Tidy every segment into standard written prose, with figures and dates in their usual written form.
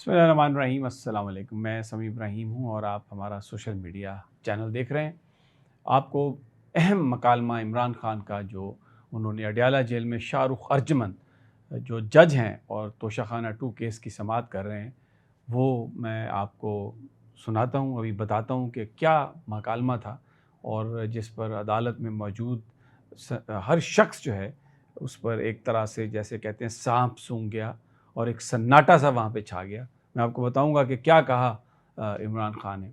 बिस्मिल्लाहिर्रहमानिर्रहीम। अस्सलाम वालेकुम। मैं समी इब्राहिम हूँ और आप हमारा सोशल मीडिया चैनल देख रहे हैं। आपको अहम मकालमा इमरान खान का जो उन्होंने अडयाला जेल में शाहरुख अर्जमन जो जज हैं और तोशाखाना 2 केस की समाअत कर रहे हैं, वो मैं आपको सुनाता हूँ, अभी बताता हूँ कि क्या मकालमा था और जिस पर अदालत में मौजूद हर शख्स जो है उस पर एक तरह से जैसे कहते हैं सांप सूंघ गया और एक सन्नाटा सा वहाँ पे छा गया। मैं आपको बताऊँगा कि क्या कहा इमरान खान ने।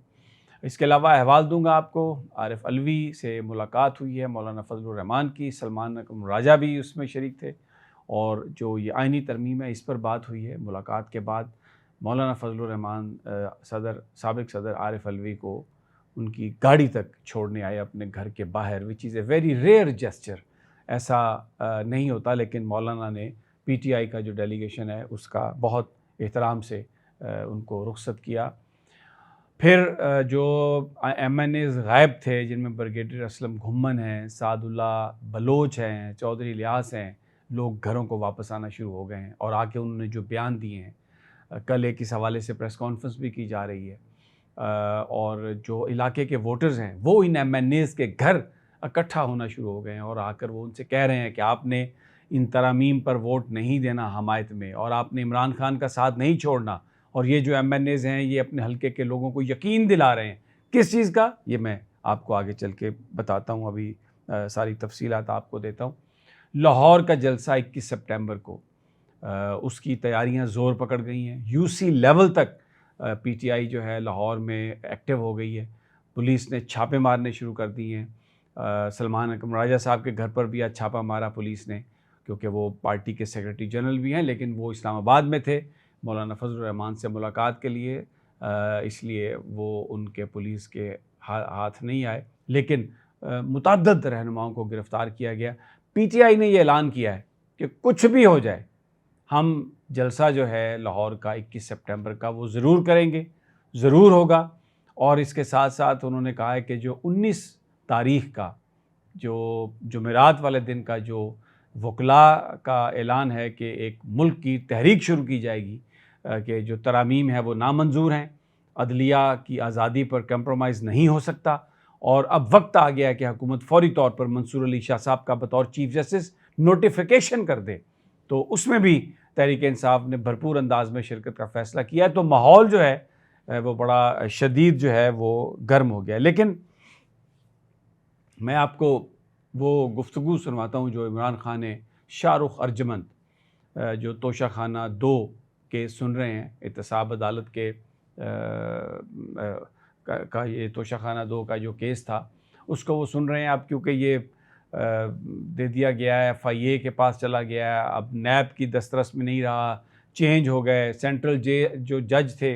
इसके अलावा अहवाल दूँगा आपको। आरिफ अलवी से मुलाकात हुई है मौलाना फजलुर रहमान की, सलमान अकरम राजा भी उसमें शरीक थे और जो ये आइनी तरमीम है इस पर बात हुई है। मुलाकात के बाद मौलाना फजलुर रहमान साबिक़ सदर आरिफ अलवी को उनकी गाड़ी तक छोड़ने आए अपने घर के बाहर, which is a very rare gesture. ऐसा नहीं होता, लेकिन मौलाना ने पीटीआई का जो डेलीगेशन है उसका बहुत एहतराम से उनको रुखसत किया। फिर जो एमएनएज़ गायब थे, जिनमें ब्रिगेडियर असलम घुम्मन हैं, सादुल्ला बलोच हैं, चौधरी इलियास हैं, लोग घरों को वापस आना शुरू हो गए हैं और आके उन्होंने जो बयान दिए हैं, कल एक इस हवाले से प्रेस कॉन्फ्रेंस भी की जा रही है और जो इलाके के वोटर्स हैं वो इन एमएनएज़ के घर इकट्ठा होना शुरू हो गए हैं और आकर वो उनसे कह रहे हैं कि आपने इन तरामीम पर वोट नहीं देना हमायत में, और आपने इमरान खान का साथ नहीं छोड़ना। और ये जो एमएनएज़ हैं ये अपने हलके के लोगों को यकीन दिला रहे हैं किस चीज़ का, ये मैं आपको आगे चल के बताता हूँ। अभी सारी तफसीलात आपको देता हूँ। लाहौर का जलसा 21 सितंबर को, उसकी तैयारियाँ ज़ोर पकड़ गई हैं। यूसी लेवल तक पीटीआई जो है लाहौर में एक्टिव हो गई है। पुलिस ने छापे मारने शुरू कर दिए हैं। सलमान अकरम राजा साहब के घर पर भी आज छापा मारा पुलिस ने, क्योंकि वो पार्टी के सेक्रेटरी जनरल भी हैं, लेकिन वो इस्लामाबाद में थे मौलाना फजलुर रहमान से मुलाकात के लिए, इसलिए वो उनके पुलिस के हाथ नहीं आए। लेकिन मुतअद्दिद रहनुमाओं को गिरफ़्तार किया गया। पीटीआई ने ये ऐलान किया है कि कुछ भी हो जाए हम जलसा जो है लाहौर का 21 सितंबर का वो ज़रूर करेंगे, ज़रूर होगा। और इसके साथ साथ उन्होंने कहा है कि जो 19 तारीख़ का जो जुमेरात वाले दिन का जो वकला का ऐलान है कि एक मुल्क की तहरीक शुरू की जाएगी कि जो तरामीम है वो नामंजूर हैं, अदलिया की आज़ादी पर कंप्रोमाइज़ नहीं हो सकता और अब वक्त आ गया है कि हुकूमत फ़ौरी तौर पर मंसूर अली शाह साहब का बतौर चीफ़ जस्टिस नोटिफिकेशन कर दे। तो उसमें भी तहरीक इंसाफ ने भरपूर अंदाज में शिरकत का फ़ैसला किया है। तो माहौल जो है वो बड़ा शदीद जो है वो गर्म हो गया। लेकिन मैं आपको वो गुफ्तगू सुनवाता हूँ जो इमरान खान ने शाहरुख अर्जमन जो तोशाखाना 2 केस सुन रहे हैं, एहतसाब अदालत के का ये तोशाखाना 2 का जो केस था उसको वो सुन रहे हैं अब, क्योंकि ये दे दिया गया है, FIA के पास चला गया है, अब नैब की दस्तरस में नहीं रहा, चेंज हो गए। सेंट्रल जो जज थे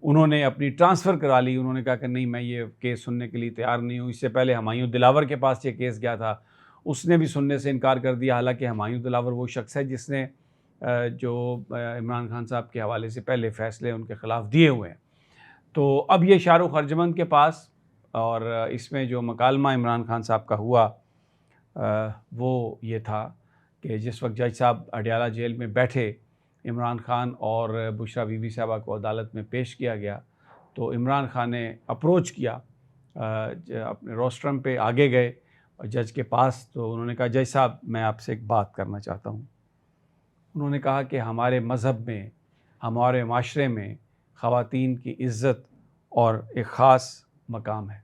उन्होंने अपनी ट्रांसफ़र करा ली। उन्होंने कहा कि नहीं, मैं ये केस सुनने के लिए तैयार नहीं हूँ। इससे पहले हुमायूं दिलावर के पास ये केस गया था, उसने भी सुनने से इनकार कर दिया। हालांकि हुमायूं दिलावर वो शख्स है जिसने जो इमरान खान साहब के हवाले से पहले फ़ैसले उनके ख़िलाफ़ दिए हुए हैं। तो अब ये शाहरुख अर्जमन के पास, और इसमें जो मकालमा इमरान खान साहब का हुआ वो ये था कि जिस वक्त जज साहब अडयाला जेल में बैठे, इमरान खान और बुशरा बीबी साहबा को अदालत में पेश किया गया, तो इमरान खान ने अप्रोच किया, अपने रोस्ट्रम पे आगे गए जज के पास। तो उन्होंने कहा, जज साहब मैं आपसे एक बात करना चाहता हूँ। उन्होंने कहा कि हमारे मज़हब में, हमारे माशरे में ख़वातीन की इज़्ज़त और एक ख़ास मकाम है।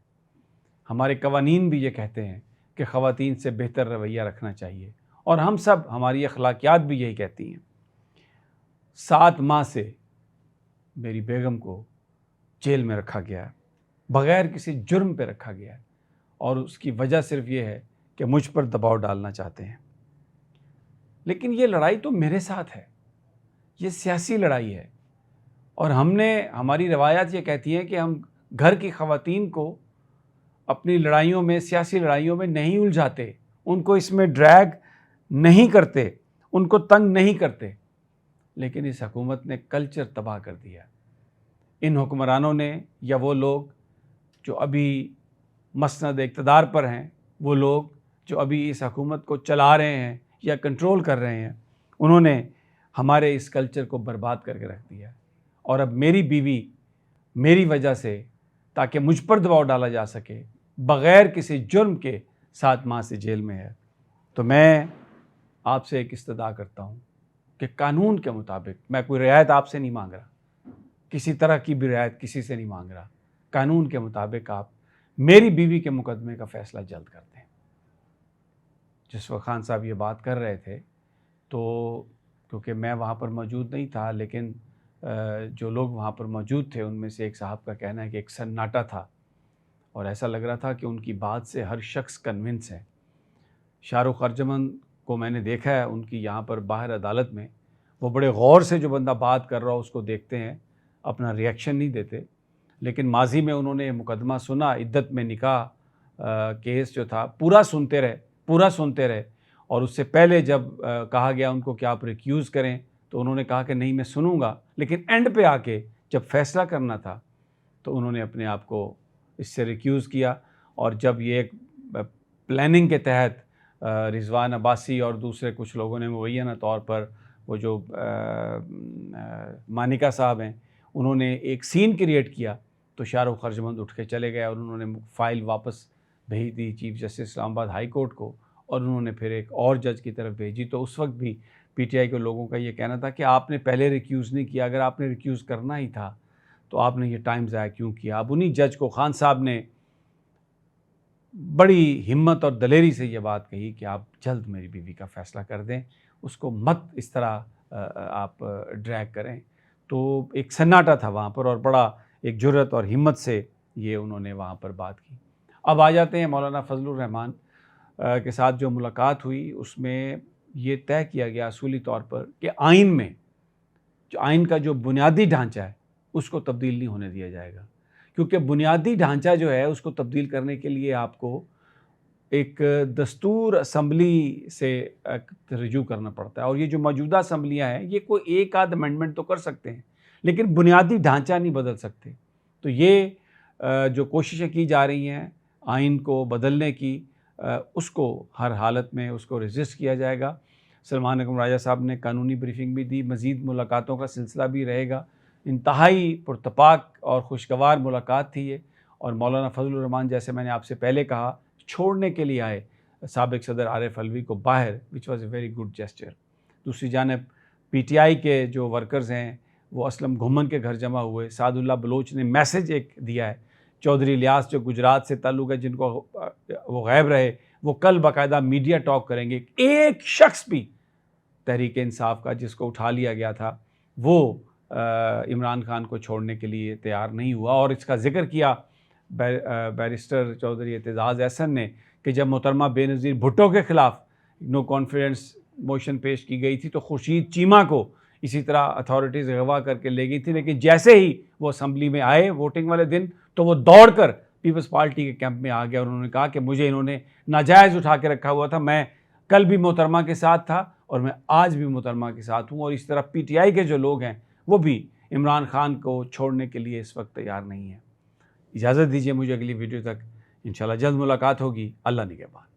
हमारे कवानीन भी ये कहते हैं कि ख़वातीन से बेहतर रवैया रखना चाहिए, और हम सब, हमारी अखलाकियात भी यही कहती हैं। 7 माह से मेरी बेगम को जेल में रखा गया है, बग़ैर किसी जुर्म पे रखा गया है, और उसकी वजह सिर्फ़ ये है कि मुझ पर दबाव डालना चाहते हैं। लेकिन ये लड़ाई तो मेरे साथ है, ये सियासी लड़ाई है, और हमारी रवायत ये कहती है कि हम घर की ख़वातीन को अपनी लड़ाइयों में, सियासी लड़ाइयों में नहीं उलझाते, उनको इसमें ड्रैग नहीं करते, उनको तंग नहीं करते। लेकिन इस हुकूमत ने कल्चर तबाह कर दिया। इन हुक्मरानों ने, या वो लोग जो अभी मसनद इक़्तिदार पर हैं, वो लोग जो अभी इस हुकूमत को चला रहे हैं या कंट्रोल कर रहे हैं, उन्होंने हमारे इस कल्चर को बर्बाद करके रख दिया। اور اب میری بیوی میری وجہ سے تاکہ مجھ پر دباؤ ڈالا جا سکے بغیر کسی جرم کے 7 ماہ سے جیل میں ہے۔ تو میں آپ سے ایک استدعا کرتا ہوں کہ قانون کے مطابق، میں کوئی رعایت آپ سے نہیں مانگ رہا، کسی طرح کی بھی رعایت کسی سے نہیں مانگ رہا، قانون کے مطابق آپ میری بیوی کے مقدمے کا فیصلہ جلد کر دیں۔ جس وقت خان صاحب یہ بات کر رہے تھے تو کیونکہ میں وہاں پر موجود نہیں تھا، لیکن جو لوگ وہاں پر موجود تھے ان میں سے ایک صاحب کا کہنا ہے کہ ایک سناٹا تھا اور ایسا لگ رہا تھا کہ ان کی بات سے ہر شخص کنونس ہے۔ شاہ رخ ارجمند کو میں نے دیکھا ہے ان کی یہاں پر باہر عدالت میں، وہ بڑے غور سے جو بندہ بات کر رہا ہو اس کو دیکھتے ہیں، اپنا ریئیکشن نہیں دیتے۔ لیکن ماضی میں انہوں نے مقدمہ سنا، عدت میں نکاح کیس جو تھا پورا سنتے رہے اور اس سے پہلے جب کہا گیا ان کو کہ آپ ریکیوز کریں تو انہوں نے کہا کہ نہیں میں سنوں گا، لیکن اینڈ پہ آ کے جب فیصلہ کرنا تھا تو انہوں نے اپنے آپ کو اس سے ریکیوز کیا۔ اور جب یہ ایک پلاننگ کے تحت رضوان عباسی اور دوسرے کچھ لوگوں نے مبینہ طور پر، وہ جو مانیکا صاحب ہیں، انہوں نے ایک سین کریٹ کیا تو شاہ رخ ارجمند اٹھ کے چلے گئے اور انہوں نے فائل واپس بھیج دی چیف جسٹس اسلام آباد ہائی کورٹ کو، اور انہوں نے پھر ایک اور جج کی طرف بھیجی۔ تو اس وقت بھی پی ٹی آئی کے لوگوں کا یہ کہنا تھا کہ آپ نے پہلے ریکیوز نہیں کیا، اگر آپ نے ریکیوز کرنا ہی تھا تو آپ نے یہ ٹائم ضائع کیوں کیا۔ اب انہی جج کو خان صاحب نے بڑی ہمت اور دلیری سے یہ بات کہی کہ آپ جلد میری بیوی کا فیصلہ کر دیں، اس کو مت اس طرح آپ ڈریگ کریں۔ تو ایک سناٹا تھا وہاں پر اور بڑا ایک جرأت اور ہمت سے یہ انہوں نے وہاں پر بات کی۔ اب آ جاتے ہیں مولانا فضل الرحمان کے ساتھ جو ملاقات ہوئی، اس میں یہ طے کیا گیا اصولی طور پر کہ آئین میں جو آئین کا جو بنیادی ڈھانچہ ہے اس کو تبدیل نہیں ہونے دیا جائے گا، کیونکہ بنیادی ڈھانچہ جو ہے اس کو تبدیل کرنے کے لیے آپ کو ایک دستور اسمبلی سے رجوع کرنا پڑتا ہے، اور یہ جو موجودہ اسمبلیاں ہیں یہ کوئی ایک آدھ امینڈمنٹ تو کر سکتے ہیں لیکن بنیادی ڈھانچہ نہیں بدل سکتے۔ تو یہ جو کوششیں کی جا رہی ہیں آئین کو بدلنے کی، اس کو ہر حالت میں اس کو ریزسٹ کیا جائے گا۔ سلمان اکرم راجہ صاحب نے قانونی بریفنگ بھی دی، مزید ملاقاتوں کا سلسلہ بھی رہے گا۔ انتہائی پرتپاک اور خوشگوار ملاقات تھی یہ، اور مولانا فضل الرحمان جیسے میں نے آپ سے پہلے کہا چھوڑنے کے لیے آئے سابق صدر عارف علوی کو باہر، which was a very good gesture. دوسری جانب پی ٹی آئی کے جو ورکرز ہیں وہ اسلم گھمن کے گھر جمع ہوئے، سعد اللہ بلوچ نے میسج ایک دیا ہے، چودھری الیاس جو گجرات سے تعلق ہے جن کو وہ غائب رہے، وہ کل باقاعدہ میڈیا ٹاک کریں گے۔ ایک شخص بھی تحریک انصاف کا جس کو اٹھا لیا گیا تھا وہ عمران خان کو چھوڑنے کے لیے تیار نہیں ہوا، اور اس کا ذکر کیا بیرسٹر چودھری اعتزاز احسن نے کہ جب محترمہ بے نظیر بھٹو کے خلاف نو کانفیڈنس موشن پیش کی گئی تھی تو خورشید چیمہ کو اسی طرح اتھارٹیز اغوا کر کے لے گئی تھی، لیکن جیسے ہی وہ اسمبلی میں آئے ووٹنگ والے دن تو وہ دوڑ کر پیپلز پارٹی کے کیمپ میں آ گیا، اور انہوں نے کہا کہ مجھے انہوں نے ناجائز اٹھا کے رکھا ہوا تھا، میں کل بھی محترمہ کے ساتھ تھا اور میں آج بھی محترمہ کے ساتھ ہوں۔ اور اس طرح پی ٹی آئی کے جو لوگ ہیں وہ بھی عمران خان کو چھوڑنے کے لیے اس وقت تیار نہیں ہیں۔ اجازت دیجیے مجھے، اگلی ویڈیو تک انشاءاللہ جلد ملاقات ہوگی۔ اللہ نگہبان۔